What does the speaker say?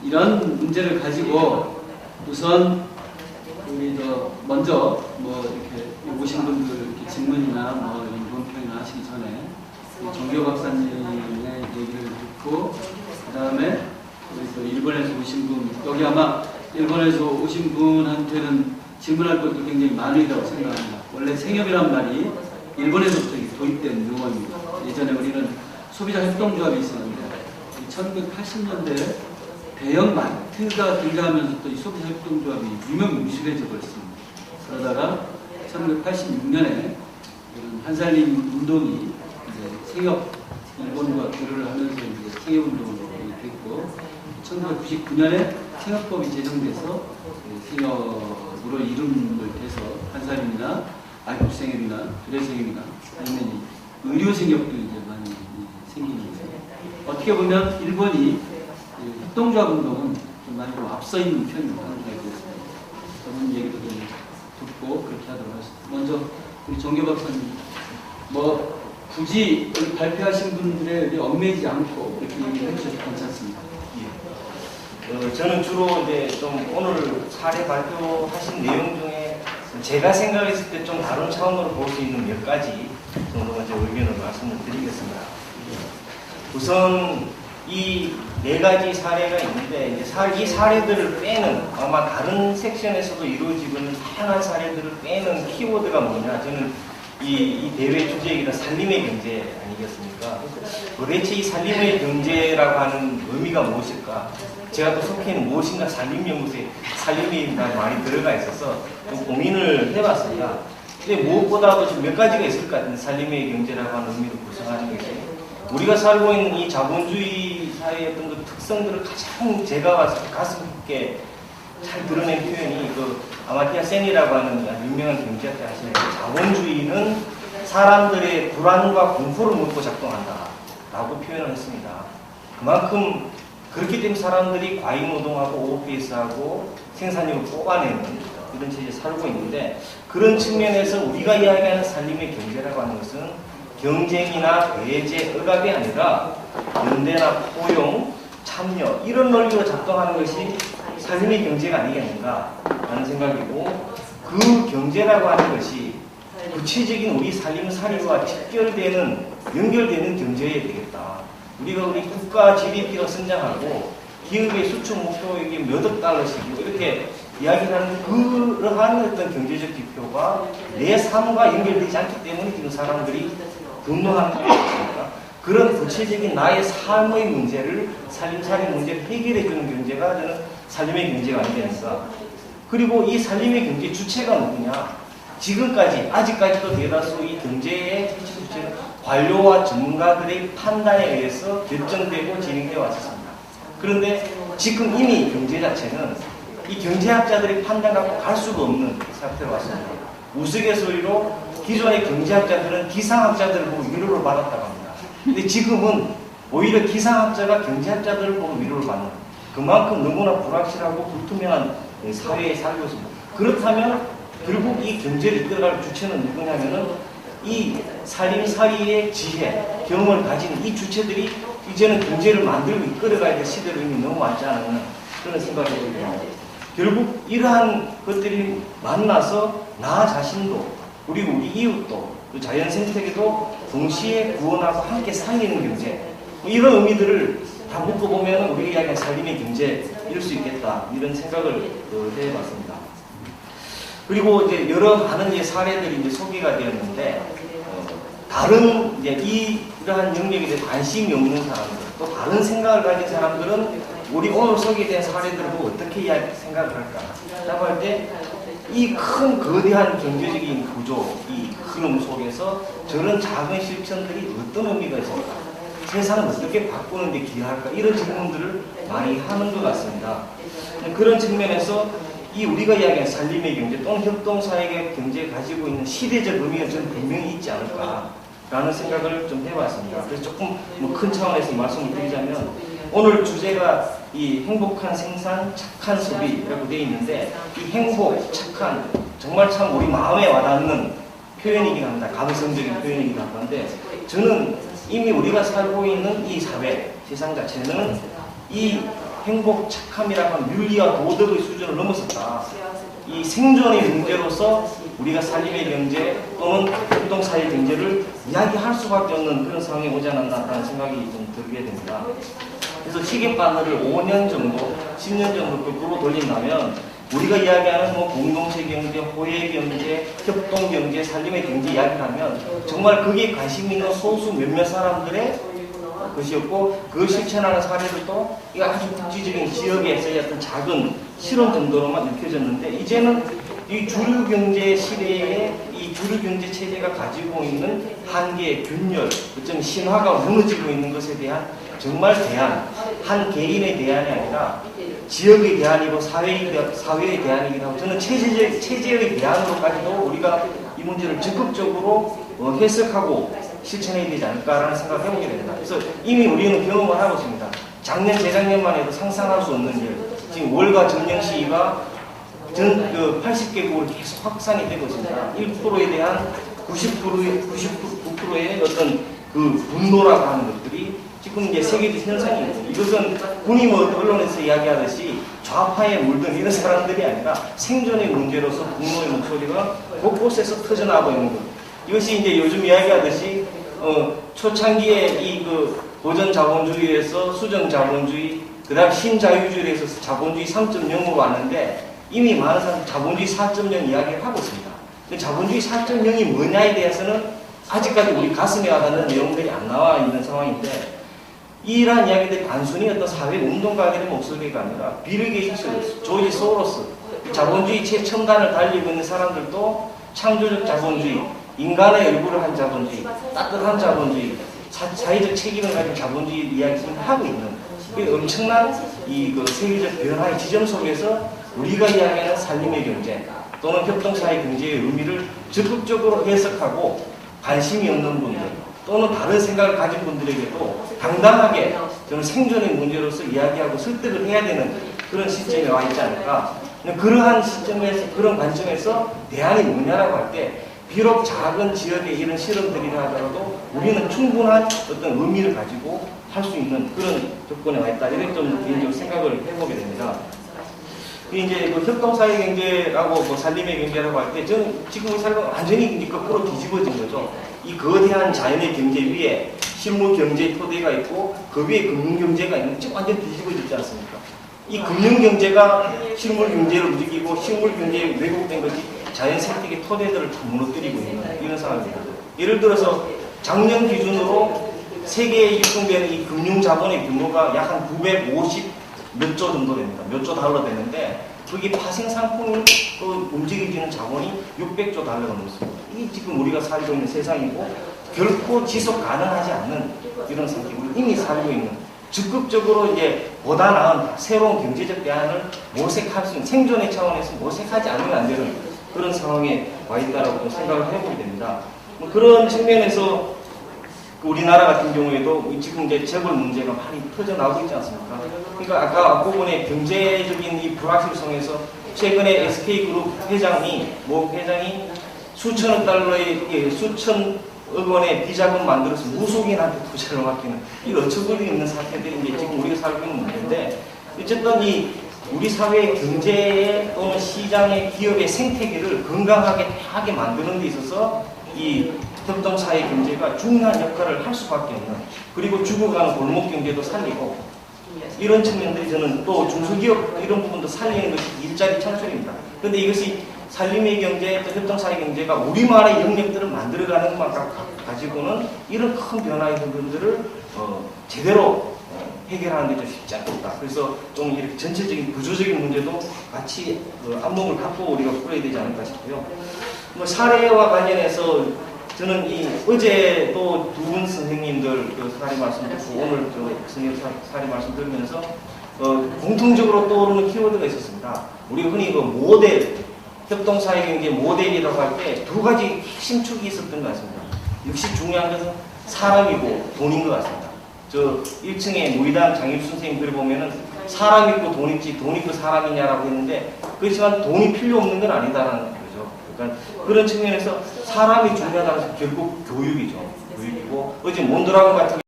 이런 문제를 가지고 우선 우리 먼저 뭐 이렇게 오신 분들 이렇게 질문이나 뭐 이런 논평이나 하시기 전에 정교 박사님의 얘기를 듣고 그 다음에 우리 또 일본에서 오신 분, 여기 아마 일본에서 오신 분한테는 질문할 것도 굉장히 많으리라고 생각합니다. 원래 생협이란 말이 일본에서부터 도입된 용어입니다. 예전에 우리는 소비자 협동조합이 있었는데 1980년대 대형 마트가 등장하면서 또 이 소비자 협동조합이 유명무실해져 버렸습니다. 그러다가 1986년에 한살림 운동이 이제 생협 일본과 교류를 하면서 이제 생협운동으로 됐고 1999년에 생협법이 제정돼서 생협으로 이름을 대서 한살림이나 알국생협이나 두레생협이나 아니면 의료생협도 이제 많이 생기는 거예요. 어떻게 보면 일본이 협동조합 운동은 좀 많이 앞서 있는 편입니다. 그런 얘기도 좀 듣고 그렇게 하도록 하겠습니다. 먼저 우리 정교 박사님, 뭐 굳이 발표하신 분들에 얽매이지 않고 이렇게 얘기를 해주셔도 괜찮습니다. 저는 주로 이제 좀 오늘 사례 발표하신 내용 중에 제가 생각했을 때 좀 다른 차원으로 볼 수 있는 몇 가지 정도만 제 의견을 말씀을 드리겠습니다. 우선 이 네 가지 사례가 있는데 이제 이 사례들을 빼는 아마 다른 섹션에서도 이루어지고 있는 다양한 사례들을 빼는 키워드가 뭐냐, 저는 이 대회 주제이기는 살림의 경제 아니겠습니까? 도대체 이 살림의 경제라고 하는 의미가 무엇일까? 제가 또 속해 있는 무엇인가 살림연구소에 살림이 많이 들어가 있어서 좀 고민을 해봤습니다. 근데 무엇보다도 좀 몇 가지가 있을 것 같은데, 살림의 경제라고 하는 의미를 구성하는 것이 우리가 살고 있는 이 자본주의 사회의 어떤 그 특성들을 가장 제가 봤을 때 가슴 깊게 잘 드러낸 표현이 아마티아 센이라고 하는 유명한 경제학자 하시는 자본주의는 사람들의 불안과 공포를 먹고 작동한다 라고 표현을 했습니다. 그만큼 그렇기 때문에 사람들이 과잉노동하고 OPS하고 생산력을 뽑아내는 이런 체제에 살고 있는데, 그런 측면에서 우리가 이야기하는 살림의 경제라고 하는 것은 경쟁이나 배제, 억압이 아니라 연대나 포용, 참여 이런 논리로 작동하는 것이 살림의 경제가 아니겠는가 하는 생각이고, 그 경제라고 하는 것이 구체적인 우리 살림살이와 연결되는 경제여야 되겠다. 우리 국가 GDP가 성장하고 기업의 수출 목표액이 몇억 달러씩이고 이렇게 이야기하는 그러한 어떤 경제적 지표가 내 삶과 연결되지 않기 때문에 지금 사람들이 분노하는 것입니다. 그런 구체적인 나의 삶의 문제를, 살림살이 문제를 해결해주는 경제가 저는 살림의 경제가 아니겠습니까? 그리고 이 살림의 경제 주체가 누구냐? 지금까지, 아직까지도 대다수 이 경제의 주체는 관료와 전문가들의 판단에 의해서 결정되고 진행되어 왔습니다. 그런데 지금 이미 경제 자체는 이 경제학자들의 판단 갖고 갈 수가 없는 상태로 왔습니다. 우스갯소리로 기존의 경제학자들은 기상학자들을 보고 위로를 받았다고 합니다. 근데 지금은 오히려 기상학자가 경제학자들을 보고 위로를 받는, 그만큼 너무나 불확실하고 불투명한 사회에 살고 있습니다. 그렇다면 결국 이 경제를 이끌어갈 주체는 누구냐면은 이 살림살이의 지혜, 경험을 가진 이 주체들이 이제는 경제를 만들고 이끌어가야 될 시대로 이미 넘어왔지 않았나 그런 생각이 듭니다. 결국 이러한 것들이 만나서 나 자신도 그리고 우리 이웃도 또 자연 생태계도 동시에 구원하고 함께 살리는 경제, 이런 의미들을 다 묶어보면 우리가 이야기하는 살림의 경제일 수 있겠다, 이런 생각을 해봤습니다. 그리고 이제 여러 많은 사례들이 이제 소개가 되었는데, 다른 이러한 영역에 대해 관심이 없는 사람들, 또 다른 생각을 가진 사람들은 우리 오늘 소개된 사례들을 보고 어떻게 생각을 할까? 라고 할 때, 이 큰 거대한 경제적인 구조, 이 흐름 속에서 저런 작은 실천들이 어떤 의미가 있을까? 세상을 어떻게 바꾸는 데 기여할까? 이런 질문들을 많이 하는 것 같습니다. 그런 측면에서 이 우리가 이야기하는 살림의 경제 또는 협동사회의 경제에 가지고 있는 시대적 의미가 저는 분명히 있지 않을까라는 생각을 좀 해봤습니다. 그래서 조금 큰 차원에서 말씀을 드리자면, 오늘 주제가 이 행복한 생산, 착한 소비라고 되어 있는데, 이 행복, 착한, 정말 참 우리 마음에 와닿는 표현이긴 합니다. 감성적인 표현이긴 한데, 저는 이미 우리가 살고 있는 이 사회, 세상 자체는 이 행복, 착함이라고 하는 윤리와 도덕의 수준을 넘어섰다. 이 생존의 문제로서 우리가 산림의 경제 또는 협동사회 경제를 이야기할 수밖에 없는 그런 상황에 오지 않았나라는 생각이 좀 들게 됩니다. 그래서 시계바늘을 5년 정도, 10년 정도 거꾸로 돌린다면 우리가 이야기하는 뭐 공동체 경제, 호혜 경제, 협동 경제, 산림의 경제 이야기를 하면 정말 거기에 관심 있는 소수 몇몇 사람들의 것이었고, 그 실천하는 사례들도 이거 아주 국지적인 지역에서의 어떤 작은 실험 정도로만 느껴졌는데, 이제는 이 주류 경제 시대에 이 주류 경제 체제가 가지고 있는 한계, 균열, 어떤 신화가 무너지고 있는 것에 대한 정말 대안, 한 개인의 대안이 아니라 지역의 대안이고 사회의 대안이기도 하고, 저는 체제의 대안으로까지도 우리가 이 문제를 적극적으로 해석하고 실천해야 되지 않을까라는 생각을 해보게 됩니다. 그래서 이미 우리는 경험을 하고 있습니다. 작년, 재작년만 해도 상상할 수 없는 일, 지금 월가 점령 시위가 전 80개국으로 계속 확산이 되고 있습니다. 1%에 대한 99%의 어떤 그 분노라고 하는 것들이 지금 이제 세계적 현상이고, 이것은 군이 뭐 언론에서 이야기하듯이 좌파에 물든 이런 사람들이 아니라 생존의 문제로서 분노의 목소리가 곳곳에서 터져나오고 있는 것. 이것이 이제 요즘 이야기하듯이 초창기에 이 그 고전 자본주의에서 수정 자본주의, 그다음 신자유주의에서 자본주의 3.0으로 왔는데, 이미 많은 사람들이 자본주의 4.0 이야기를 하고 있습니다. 자본주의 4.0이 뭐냐에 대해서는 아직까지 우리 가슴에 와닿는 내용들이 안 나와 있는 상황인데, 이러한 이야기들이 단순히 어떤 사회 운동가들의 목소리가 아니라 빌 게이츠, 조지 소로스, 자본주의 최첨단을 달리고 있는 사람들도 창조적 자본주의, 인간의 얼굴을 한 자본주의, 따뜻한 자본주의, 사회적 책임을 가진 자본주의 이야기를 하고 있는 엄청난 그 세계적 변화의 지점 속에서 우리가 이야기하는 산림의 경제 또는 협동사회 경제의 의미를 적극적으로 해석하고, 관심이 없는 분들 또는 다른 생각을 가진 분들에게도 당당하게 저는 생존의 문제로서 이야기하고 설득을 해야 되는 그런 시점에 와 있지 않을까. 그러한 시점에서, 그런 관점에서 대안이 뭐냐라고 할 때, 비록 작은 지역의 이런 실험들이라 하더라도 우리는 충분한 어떤 의미를 가지고 할 수 있는 그런 조건에 와 있다. 이렇게 좀 개인적으로 생각을 해보게 됩니다. 이제 그 협동사회 경제라고 뭐 산림의 경제라고 할 때, 저는 지금 우리 사회가 완전히 이제 거꾸로 뒤집어진 거죠. 이 거대한 자연의 경제 위에 실물 경제의 토대가 있고, 그 위에 금융 경제가 있는, 지금 완전 뒤집어지지 않습니까? 이 금융 경제가 실물 경제를 움직이고, 실물 경제에 왜곡된 것이 자연 생태계 토대들을 다 무너뜨리고 있는 이런 상황입니다. 예를 들어서 작년 기준으로 세계에 유통되는 이 금융 자본의 규모가 약 한 950 몇 조 정도 됩니다. 몇 조 달러 되는데, 거기 파생 상품이 또 움직여지는 자본이 600조 달러가 넘습니다. 이게 지금 우리가 살고 있는 세상이고, 결코 지속 가능하지 않는 이런 상태. 우리 이미 살고 있는, 적극적으로 이제 보다 나은 새로운 경제적 대안을 모색할 수 있는, 생존의 차원에서 모색하지 않으면 안 되는 그런 상황에 와 있다라고 생각을 해보게 됩니다. 뭐 그런 측면에서 우리나라 같은 경우에도 지금 이제 재벌 문제가 많이 터져 나오고 있지 않습니까? 그러니까 아까 앞부분에 경제적인 이 불확실성에서 최근에 SK그룹 회장이 수천억 달러의 수천억 원의 비자금 만들어서 무속인한테 투자를 맡기는 이 어처구니 있는 사태들이 이제 지금 우리가 살고 있는 문제인데, 어쨌든 이 우리 사회의 경제에 또는 시장의 기업의 생태계를 건강하게 다하게 만드는 데 있어서 이 협동사회 경제가 중요한 역할을 할 수밖에 없는, 그리고 죽어가는 골목 경제도 살리고, 이런 측면들이 저는 또 중소기업 이런 부분도 살리는 것이 일자리 창출입니다. 그런데 이것이 산림의 경제, 또 협동사회 경제가 우리만의 영역들을 만들어가는 것만 가지고는 이런 큰 변화의 부분들을 제대로 해결하는 게 좀 쉽지 않겠다. 그래서 좀 이렇게 전체적인 구조적인 문제도 같이 안목을 갖고 우리가 풀어야 되지 않을까 싶고요. 뭐 사례와 관련해서 저는 어제 또 두 분 선생님들 그 사례 말씀 듣고 오늘 선생님 사례 말씀 들으면서 공통적으로 떠오르는 키워드가 있었습니다. 우리가 흔히 그 모델, 협동사회 경제 모델이라고 할 때 두 가지 핵심 축이 있었던 것 같습니다. 역시 중요한 것은 사람이고 돈인 것 같습니다. 저 1층에 무의당 장입 선생님 글 보면은 사람 있고 돈 있지 돈 있고 사람이냐라고 했는데, 그렇지만 돈이 필요 없는 건 아니다라는 거죠. 그러니까 그런 측면에서 사람이 중요하다는 것은 결국 교육이죠. 교육이고, 어제 몬드라곤 같은